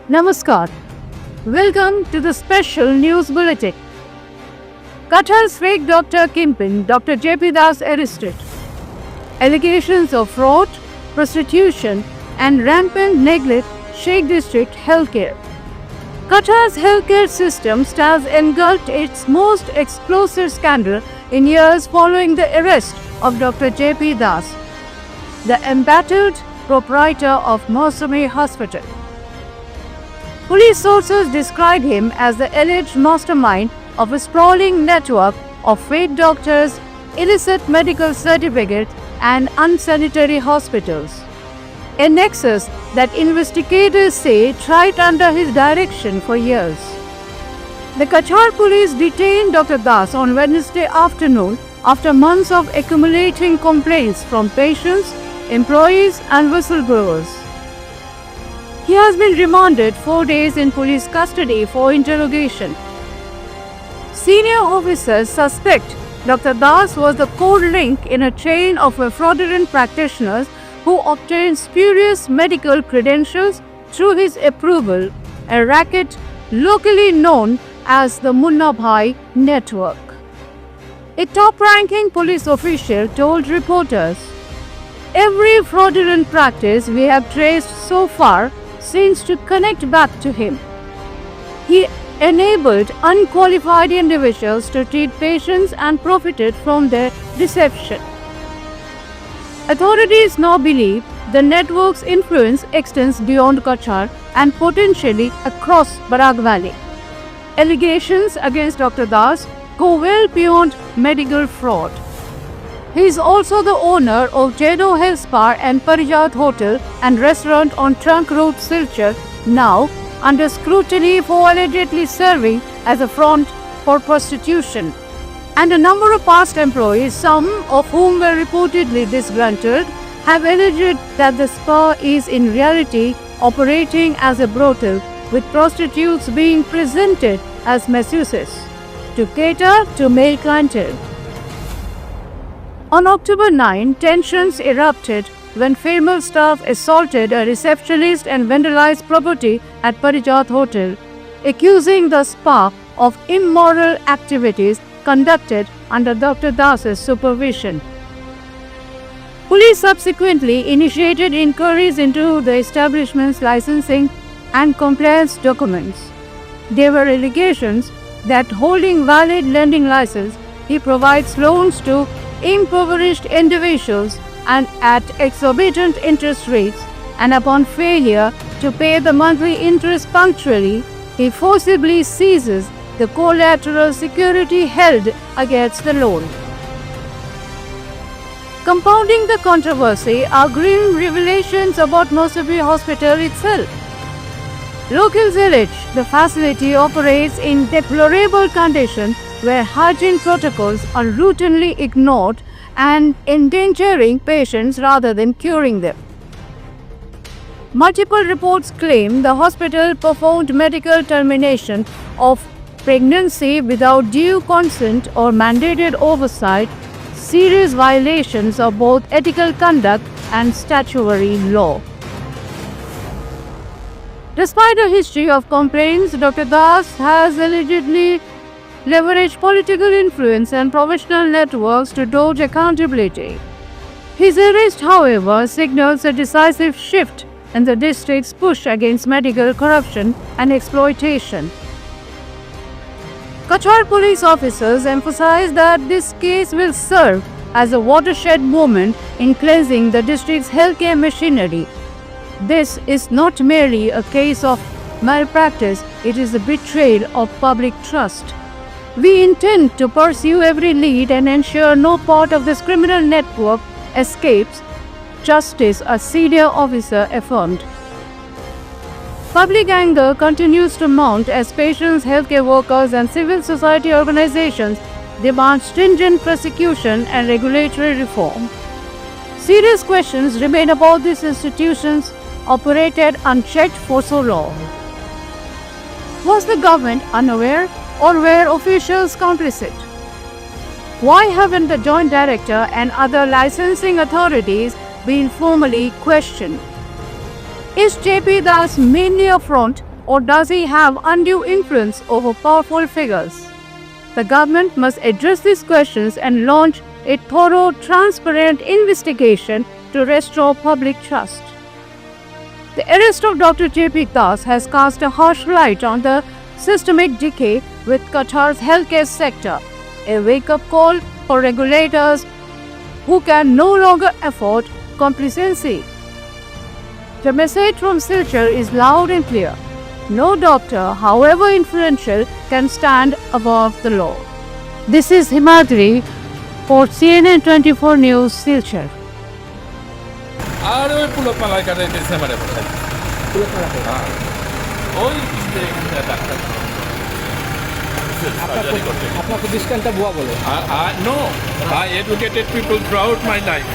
Namaskar. Welcome to the special news bulletin. Qatar's fake doctor kingpin, Dr. JP Das, arrested. Allegations of fraud, prostitution, and rampant neglect shake district healthcare. Qatar's healthcare system has engulfed its most explosive scandal in years following the arrest of Dr. JP Das, the embattled proprietor of Mosumi Hospital. Police sources describe him as the alleged mastermind of a sprawling network of fake doctors, illicit medical certificates, and unsanitary hospitals. A nexus that investigators say thrived under his direction for years. The Qatar police detained Dr. Das on Wednesday afternoon after months of accumulating complaints from patients, employees, and whistleblowers. He has been remanded 4 days in police custody for interrogation. Senior officers suspect Dr. Das was the core link in a chain of fraudulent practitioners who obtained spurious medical credentials through his approval, a racket locally known as the Munna Bhai network. A top-ranking police official told reporters, "Every fraudulent practice we have traced so far seems to connect back to him. He enabled unqualified individuals to treat patients and profited from their deception." Authorities now believe the network's influence extends beyond Qatar and potentially across Barak Valley. Allegations against Dr. Das go well beyond medical fraud. He is also the owner of Jedo Health Spa and Parijat Hotel and Restaurant on Trunk Road, Silchar, now under scrutiny for allegedly serving as a front for prostitution. And a number of past employees, some of whom were reportedly disgruntled, have alleged that the spa is in reality operating as a brothel, with prostitutes being presented as masseuses to cater to male clientele. On October 9, tensions erupted when female staff assaulted a receptionist and vandalized property at Parijat Hotel, accusing the spa of immoral activities conducted under Dr. Das's supervision. Police subsequently initiated inquiries into the establishment's licensing and compliance documents. There were allegations that holding valid lending license, he provides loans to impoverished individuals and at exorbitant interest rates, and upon failure to pay the monthly interest punctually, he forcibly seizes the collateral security held against the loan. Compounding the controversy are grim revelations about Mosumi Hospital itself. Locals allege the facility operates in deplorable conditions where hygiene protocols are routinely ignored and endangering patients rather than curing them. Multiple reports claim the hospital performed medical termination of pregnancy without due consent or mandated oversight, serious violations of both ethical conduct and statutory law. Despite a history of complaints, Dr. Das has allegedly leveraged political influence and professional networks to dodge accountability. His arrest, however, signals a decisive shift in the district's push against medical corruption and exploitation. Qatar police officers emphasize that this case will serve as a watershed moment in cleansing the district's healthcare machinery. This is not merely a case of malpractice, it is a betrayal of public trust. We intend to pursue every lead and ensure no part of this criminal network escapes justice, a senior officer affirmed. Public anger continues to mount as patients, healthcare workers, and civil society organizations demand stringent prosecution and regulatory reform. Serious questions remain about these institutions operated unchecked for so long. Was the government unaware, or were officials complicit? Why haven't the Joint Director and other licensing authorities been formally questioned? Is JP Das mainly a front or does he have undue influence over powerful figures? The government must address these questions and launch a thorough, transparent investigation to restore public trust. The arrest of Dr. J.P. Das has cast a harsh light on the systemic decay with Qatar's healthcare sector, a wake-up call for regulators who can no longer afford complacency. The message from Silchar is loud and clear. No doctor, however influential, can stand above the law. This is Himadri for CNN 24 News, Silchar. আর ওই পুলো পালার কাটাইতেছে মানে ওই doctor আপনার প্রতিষ্ঠানটা বুয়া বলে No, I educated people throughout my life.